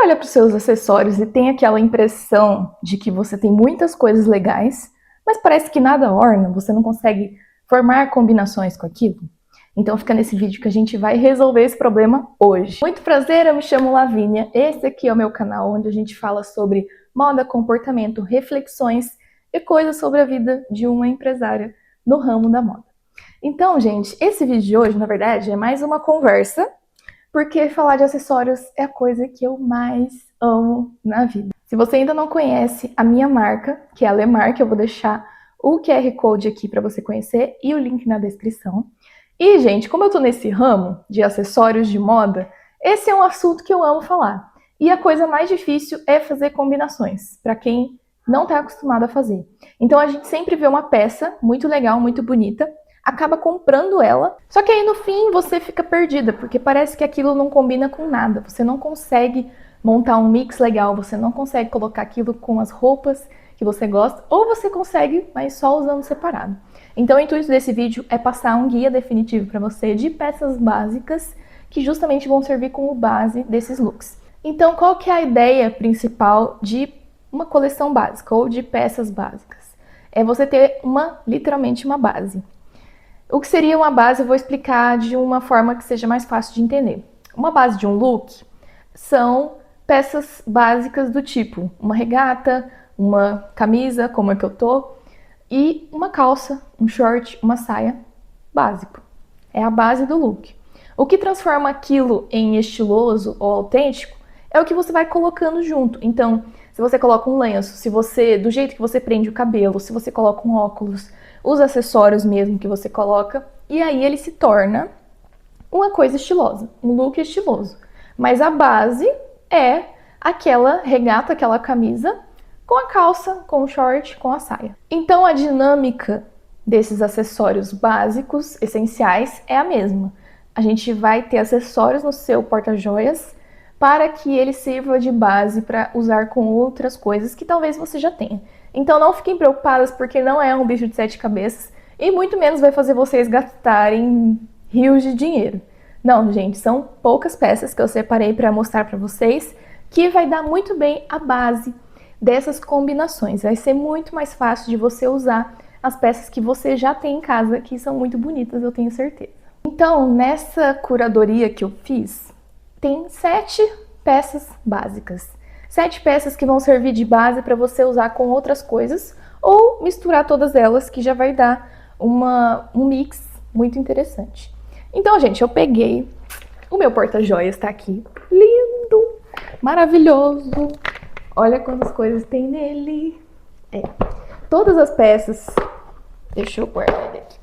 olha para os seus acessórios e tem aquela impressão de que você tem muitas coisas legais, mas parece que nada orna, você não consegue formar combinações com aquilo? Então fica nesse vídeo que a gente vai resolver esse problema hoje. Muito prazer, eu me chamo Lavínia, esse aqui é o meu canal onde a gente fala sobre moda, comportamento, reflexões e coisas sobre a vida de uma empresária no ramo da moda. Então, gente, esse vídeo de hoje, na verdade, é mais uma conversa, porque falar de acessórios é a coisa que eu mais amo na vida. Se você ainda não conhece a minha marca, que é a Lemark, eu vou deixar o QR Code aqui para você conhecer e o link na descrição. E, gente, como eu tô nesse ramo de acessórios de moda, esse é um assunto que eu amo falar. E a coisa mais difícil é fazer combinações, para quem não está acostumado a fazer. Então a gente sempre vê uma peça muito legal, muito bonita, acaba comprando ela, só que aí no fim você fica perdida, porque parece que aquilo não combina com nada, você não consegue montar um mix legal, você não consegue colocar aquilo com as roupas que você gosta, ou você consegue, mas só usando separado. Então o intuito desse vídeo é passar um guia definitivo para você de peças básicas que justamente vão servir como base desses looks. Então qual que é a ideia principal de uma coleção básica ou de peças básicas? É você ter literalmente uma base. O que seria uma base eu vou explicar de uma forma que seja mais fácil de entender. Uma base de um look são peças básicas do tipo uma regata, uma camisa, como é que eu tô, e uma calça, um short, uma saia básico. É a base do look. O que transforma aquilo em estiloso ou autêntico é o que você vai colocando junto. Então, se você coloca um lenço, do jeito que você prende o cabelo, se você coloca um óculos, os acessórios mesmo que você coloca, e aí ele se torna uma coisa estilosa, um look estiloso. Mas a base é aquela regata, aquela camisa, com a calça, com o short, com a saia. Então a dinâmica desses acessórios básicos, essenciais, é a mesma. A gente vai ter acessórios no seu porta-joias para que ele sirva de base para usar com outras coisas que talvez você já tenha. Então não fiquem preocupadas porque não é um bicho de 7 cabeças e muito menos vai fazer vocês gastarem rios de dinheiro. Não, gente, são poucas peças que eu separei para mostrar para vocês que vai dar muito bem a base dessas combinações. Vai ser muito mais fácil de você usar as peças que você já tem em casa, que são muito bonitas, eu tenho certeza. Então, nessa curadoria que eu fiz, tem 7 peças básicas. 7 peças que vão servir de base para você usar com outras coisas ou misturar todas elas, que já vai dar um mix muito interessante. Então, gente, eu peguei o meu porta-joias, tá aqui, lindo, maravilhoso. Olha quantas coisas tem nele. Todas as peças, deixa eu guardar ele aqui.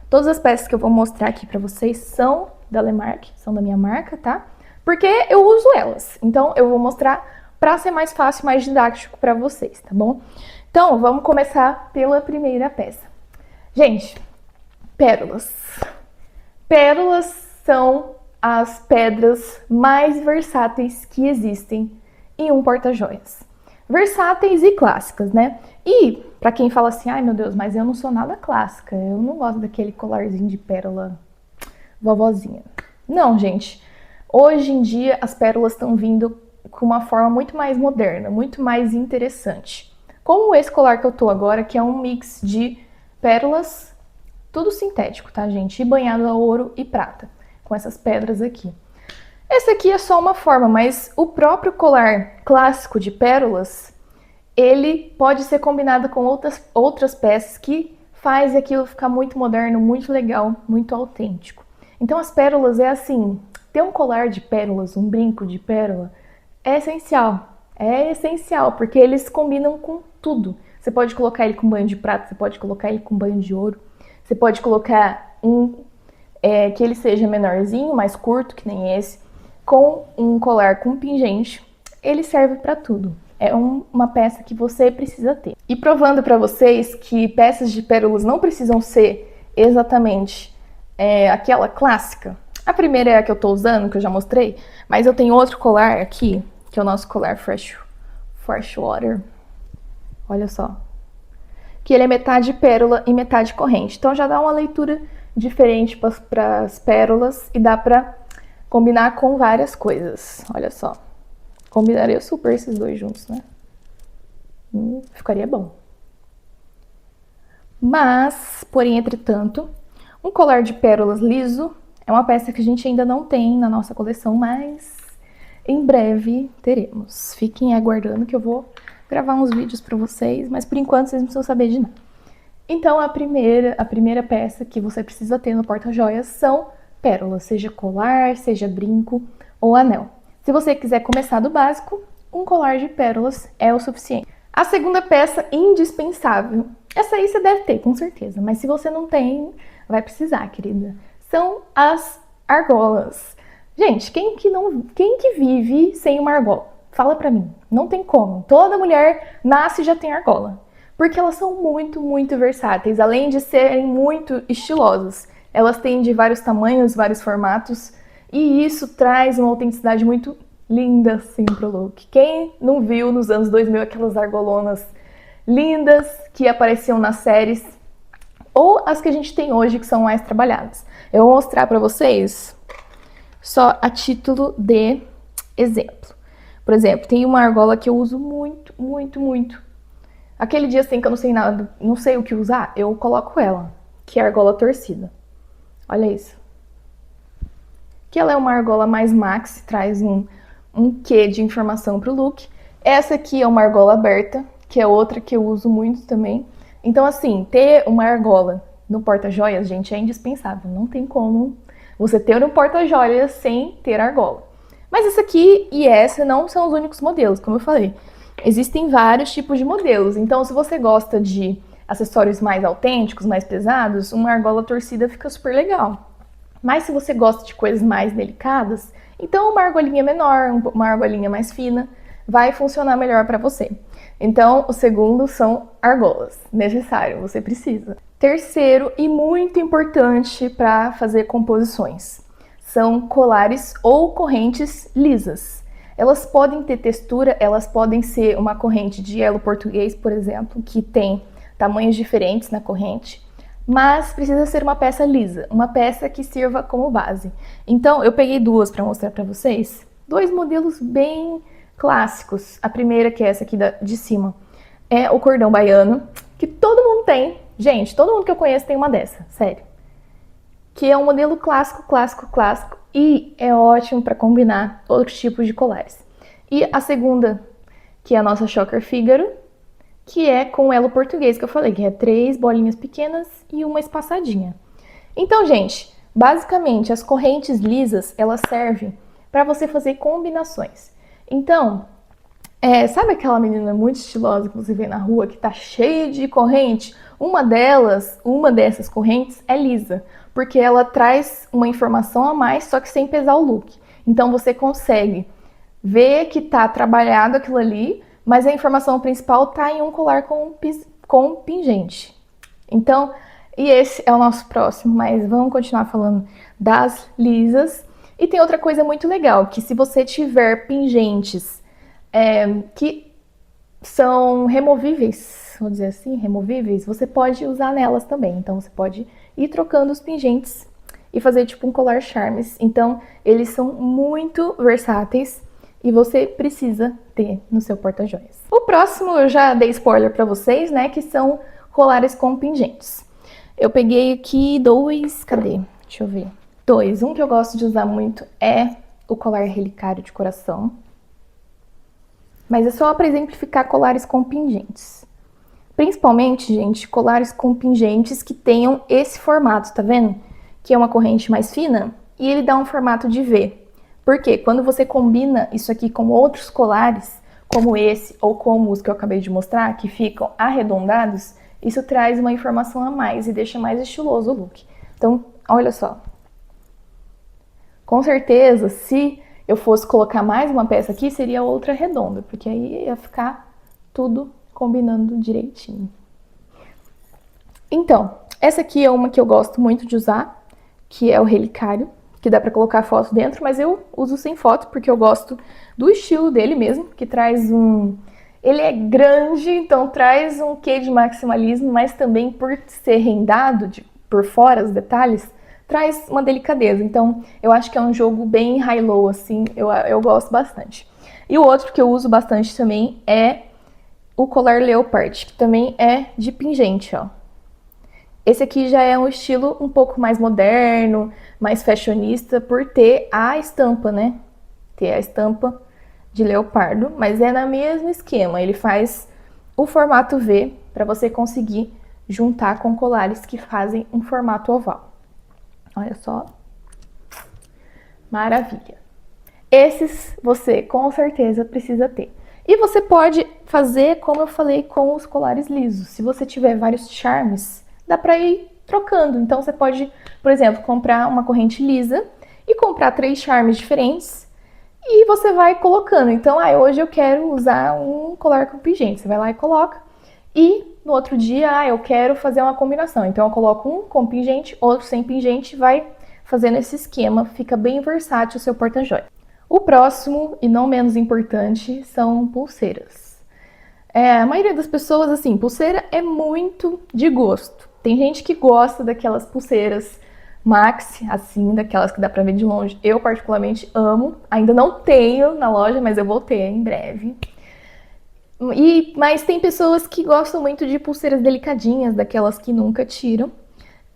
Todas as peças que eu vou mostrar aqui pra vocês são da Lemark, são da minha marca, tá? Porque eu uso elas. Então eu vou mostrar pra ser mais fácil, mais didático pra vocês, tá bom? Então vamos começar pela primeira peça. Gente, pérolas. Pérolas são as pedras mais versáteis que existem em um porta-joias. Versáteis e clássicas, né? E pra quem fala assim, ai meu Deus, mas eu não sou nada clássica, eu não gosto daquele colarzinho de pérola vovozinha. Não, gente. Hoje em dia as pérolas estão vindo com uma forma muito mais moderna, muito mais interessante. Como esse colar que eu tô agora, que é um mix de pérolas, tudo sintético, tá, gente? E banhado a ouro e prata, com essas pedras aqui. Esse aqui é só uma forma, mas o próprio colar clássico de pérolas, ele pode ser combinado com outras peças que faz aquilo ficar muito moderno, muito legal, muito autêntico. Então as pérolas é assim, ter um colar de pérolas, um brinco de pérola, é essencial, porque eles combinam com tudo. Você pode colocar ele com banho de prata, você pode colocar ele com banho de ouro, você pode colocar que ele seja menorzinho, mais curto, que nem esse, com um colar com pingente, ele serve para tudo. É uma peça que você precisa ter. E provando para vocês que peças de pérolas não precisam ser exatamente aquela clássica. A primeira é a que eu tô usando, que eu já mostrei, mas eu tenho outro colar aqui, que é o nosso colar Freshwater. Olha só. Que ele é metade pérola e metade corrente. Então já dá uma leitura diferente para as pérolas e dá para combinar com várias coisas. Olha só. Combinaria super esses dois juntos, né? Ficaria bom. Mas, porém, entretanto, um colar de pérolas liso é uma peça que a gente ainda não tem na nossa coleção, mas em breve teremos. Fiquem aguardando que eu vou gravar uns vídeos para vocês, mas por enquanto vocês não precisam saber de nada. Então, a primeira peça que você precisa ter no porta-joias são pérolas, seja colar, seja brinco ou anel. Se você quiser começar do básico, um colar de pérolas é o suficiente. A segunda peça indispensável, essa aí você deve ter, com certeza, mas se você não tem, vai precisar, querida. São as argolas. Gente, quem que vive sem uma argola? Fala pra mim, não tem como. Toda mulher nasce e já tem argola. Porque elas são muito, muito versáteis, além de serem muito estilosas. Elas têm de vários tamanhos, vários formatos, e isso traz uma autenticidade muito linda, assim, pro look. Quem não viu nos anos 2000 aquelas argolonas lindas que apareciam nas séries, ou as que a gente tem hoje que são mais trabalhadas? Eu vou mostrar pra vocês só a título de exemplo. Por exemplo, tem uma argola que eu uso muito, muito, muito. Aquele dia assim que eu não sei nada, não sei o que usar, eu coloco ela, que é a argola torcida. Olha isso. Que ela é uma argola mais maxi, traz um quê de informação pro look. Essa aqui é uma argola aberta, que é outra que eu uso muito também. Então assim, ter uma argola no porta-joias, gente, é indispensável. Não tem como você ter um porta-joias sem ter argola. Mas essa aqui e essa não são os únicos modelos, como eu falei. Existem vários tipos de modelos, então se você gosta de acessórios mais autênticos, mais pesados, uma argola torcida fica super legal. Mas se você gosta de coisas mais delicadas, então uma argolinha menor, uma argolinha mais fina, vai funcionar melhor para você. Então, o segundo são argolas, necessário, você precisa. Terceiro e muito importante para fazer composições, são colares ou correntes lisas. Elas podem ter textura, elas podem ser uma corrente de elo português, por exemplo, que tem tamanhos diferentes na corrente, mas precisa ser uma peça lisa, uma peça que sirva como base. Então, eu peguei duas para mostrar para vocês, dois modelos bem clássicos. A primeira, que é essa aqui de cima, é o cordão baiano, que todo mundo tem. Gente, todo mundo que eu conheço tem uma dessa, sério. Que é um modelo clássico, clássico, clássico, e é ótimo para combinar outros tipos de colares. E a segunda, que é a nossa Choker Fígaro, que é com elo português, que eu falei, que é 3 bolinhas pequenas e uma espaçadinha. Então, gente, basicamente, as correntes lisas, elas servem para você fazer combinações. Então, sabe aquela menina muito estilosa que você vê na rua, que tá cheia de corrente? Uma dessas correntes é lisa, porque ela traz uma informação a mais, só que sem pesar o look. Então você consegue ver que tá trabalhado aquilo ali, mas a informação principal tá em um colar com pingente. Então, e esse é o nosso próximo, mas vamos continuar falando das lisas. E tem outra coisa muito legal, que se você tiver pingentes que são removíveis, vou dizer assim, removíveis, você pode usar nelas também. Então você pode ir trocando os pingentes e fazer tipo um colar charmes. Então eles são muito versáteis e você precisa ter no seu porta-joias. O próximo eu já dei spoiler pra vocês, né, que são colares com pingentes. Eu peguei aqui dois, cadê? Deixa eu ver. Dois. Um que eu gosto de usar muito é o colar relicário de coração. Mas é só para exemplificar colares com pingentes. Principalmente, gente, colares com pingentes que tenham esse formato, tá vendo? Que é uma corrente mais fina e ele dá um formato de V. Por quê? Quando você combina isso aqui com outros colares, como esse ou como os que eu acabei de mostrar, que ficam arredondados, isso traz uma informação a mais e deixa mais estiloso o look. Então, olha só. Com certeza, se eu fosse colocar mais uma peça aqui, seria outra redonda, porque aí ia ficar tudo combinando direitinho. Então, essa aqui é uma que eu gosto muito de usar, que é o relicário, que dá pra colocar foto dentro, mas eu uso sem foto, porque eu gosto do estilo dele mesmo, que traz um... Ele é grande, então traz um quê de maximalismo, mas também por ser rendado por fora, os detalhes, traz uma delicadeza. Então, eu acho que é um jogo bem high-low, assim, eu gosto bastante. E o outro que eu uso bastante também é o colar leopard, que também é de pingente, ó. Esse aqui já é um estilo um pouco mais moderno, mais fashionista, por ter a estampa, né? Ter a estampa de leopardo, mas é no mesmo esquema. Ele faz o formato V para você conseguir juntar com colares que fazem um formato oval. Olha só. Maravilha. Esses você com certeza precisa ter. E você pode fazer, como eu falei, com os colares lisos. Se você tiver vários charmes, dá para ir trocando. Então você pode, por exemplo, comprar uma corrente lisa e comprar 3 charmes diferentes e você vai colocando. Então, hoje eu quero usar um colar com pingente. Você vai lá e coloca. E no outro dia, eu quero fazer uma combinação. Então eu coloco um com pingente, outro sem pingente, vai fazendo esse esquema. Fica bem versátil o seu porta-joias. O próximo, e não menos importante, são pulseiras. A maioria das pessoas, assim, pulseira é muito de gosto. Tem gente que gosta daquelas pulseiras maxi, assim, daquelas que dá pra ver de longe. Eu particularmente amo. Ainda não tenho na loja, mas eu vou ter em breve. Mas tem pessoas que gostam muito de pulseiras delicadinhas, daquelas que nunca tiram.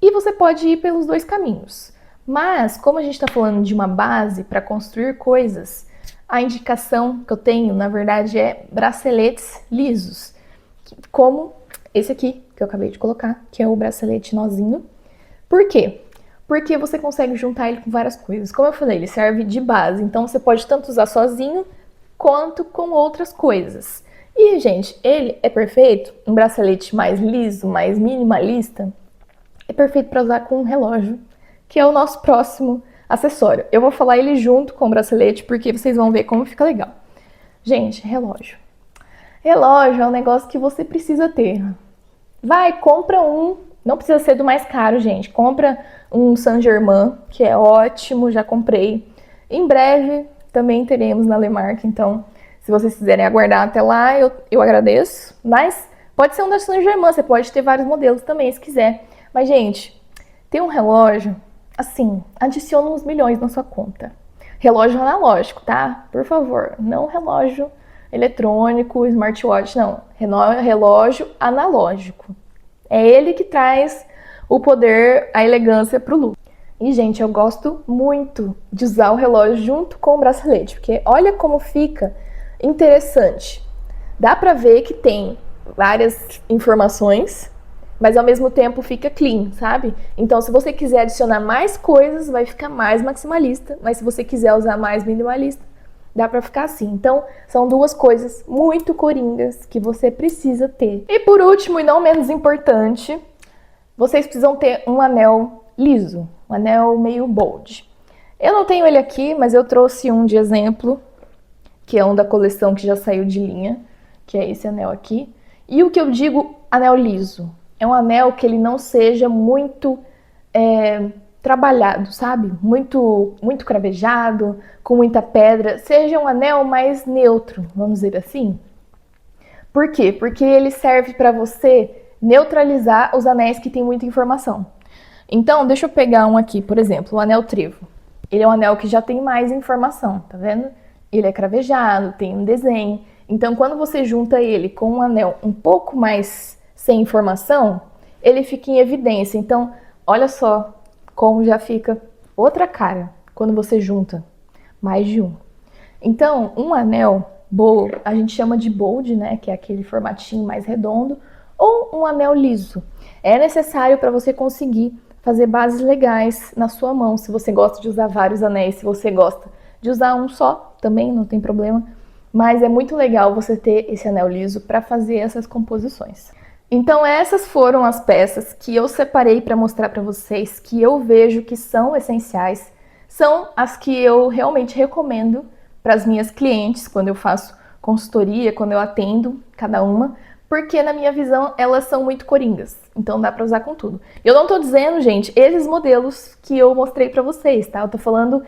E você pode ir pelos 2 caminhos. Mas, como a gente está falando de uma base para construir coisas, a indicação que eu tenho, na verdade, é braceletes lisos. Como esse aqui, que eu acabei de colocar, que é o bracelete nozinho. Por quê? Porque você consegue juntar ele com várias coisas. Como eu falei, ele serve de base. Então, você pode tanto usar sozinho, quanto com outras coisas. E, gente, ele é perfeito, um bracelete mais liso, mais minimalista, é perfeito para usar com um relógio, que é o nosso próximo acessório. Eu vou falar ele junto com o bracelete, porque vocês vão ver como fica legal. Gente, relógio. Relógio é um negócio que você precisa ter. Vai, compra um, não precisa ser do mais caro, gente. Compra um Saint Germain, que é ótimo, já comprei. Em breve também teremos na Lemark, então se vocês quiserem aguardar até lá, eu agradeço. Mas pode ser um da Saint Germain, você pode ter vários modelos também, se quiser. Mas, gente, ter um relógio, assim, adiciona uns milhões na sua conta. Relógio analógico, tá? Por favor, não relógio eletrônico, smartwatch, não. Relógio analógico. É ele que traz o poder, a elegância pro look. E, gente, eu gosto muito de usar o relógio junto com o bracelete, porque olha como fica interessante. Dá pra ver que tem várias informações, mas ao mesmo tempo fica clean, sabe? Então, se você quiser adicionar mais coisas, vai ficar mais maximalista, mas se você quiser usar mais minimalista, dá pra ficar assim. Então, são 2 coisas muito coringas que você precisa ter. E por último, e não menos importante, vocês precisam ter um anel liso, um anel meio bold. Eu não tenho ele aqui, mas eu trouxe um de exemplo, que é um da coleção que já saiu de linha, que é esse anel aqui. E o que eu digo anel liso? É um anel que ele não seja muito trabalhado, sabe? Muito cravejado, com muita pedra. Seja um anel mais neutro, vamos dizer assim. Por quê? Porque ele serve para você neutralizar os anéis que tem muita informação. Então, deixa eu pegar um aqui, por exemplo, o anel trevo. Ele é um anel que já tem mais informação, tá vendo? Ele é cravejado, tem um desenho. Então, quando você junta ele com um anel um pouco mais sem informação, ele fica em evidência. Então, olha só como já fica outra cara quando você junta mais de um. Então, um anel bold, a gente chama de bold, né, que é aquele formatinho mais redondo, ou um anel liso. É necessário para você conseguir fazer bases legais na sua mão. Se você gosta de usar vários anéis, se você gosta de usar um só, também não tem problema. Mas é muito legal você ter esse anel liso para fazer essas composições. Então essas foram as peças que eu separei para mostrar para vocês, que eu vejo que são essenciais. São as que eu realmente recomendo para as minhas clientes quando eu faço consultoria, quando eu atendo cada uma, porque na minha visão elas são muito coringas, então dá para usar com tudo. Eu não tô dizendo, gente, esses modelos que eu mostrei para vocês, tá? Eu tô falando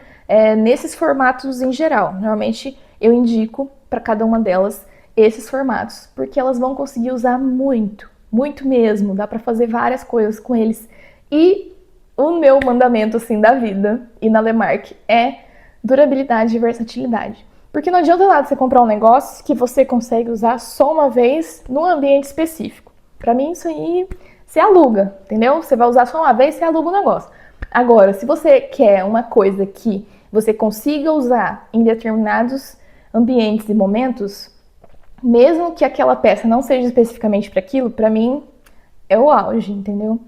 nesses formatos em geral. Normalmente eu indico para cada uma delas esses formatos, porque elas vão conseguir usar muito, muito mesmo. Dá para fazer várias coisas com eles. E o meu mandamento assim da vida e na Lemark é durabilidade e versatilidade. Porque não adianta nada você comprar um negócio que você consegue usar só uma vez num ambiente específico. Pra mim, isso aí, você aluga, entendeu? Você vai usar só uma vez, você aluga o negócio. Agora, se você quer uma coisa que você consiga usar em determinados ambientes e momentos, mesmo que aquela peça não seja especificamente para aquilo, para mim é o auge, entendeu?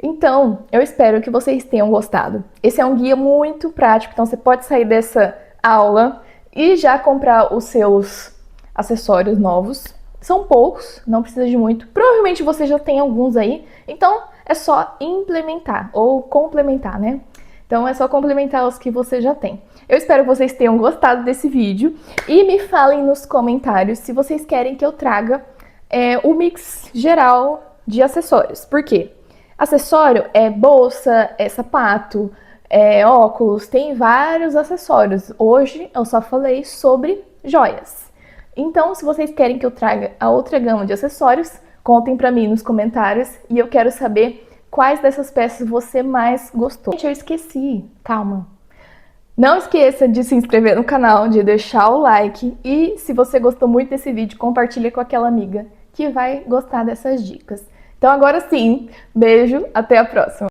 Então, eu espero que vocês tenham gostado. Esse é um guia muito prático, então você pode sair dessa aula e já comprar os seus acessórios novos. São poucos, não precisa de muito. Provavelmente você já tem alguns aí, então é só implementar ou complementar, né? Então é só complementar os que você já tem. Eu espero que vocês tenham gostado desse vídeo e me falem nos comentários se vocês querem que eu traga o mix geral de acessórios. Por quê? Acessório é bolsa, é sapato, é óculos, tem vários acessórios. Hoje eu só falei sobre joias. Então, se vocês querem que eu traga a outra gama de acessórios, contem pra mim nos comentários e eu quero saber quais dessas peças você mais gostou. Gente, eu esqueci, calma. Não esqueça de se inscrever no canal, de deixar o like e se você gostou muito desse vídeo, compartilha com aquela amiga que vai gostar dessas dicas. Então agora sim, beijo, até a próxima!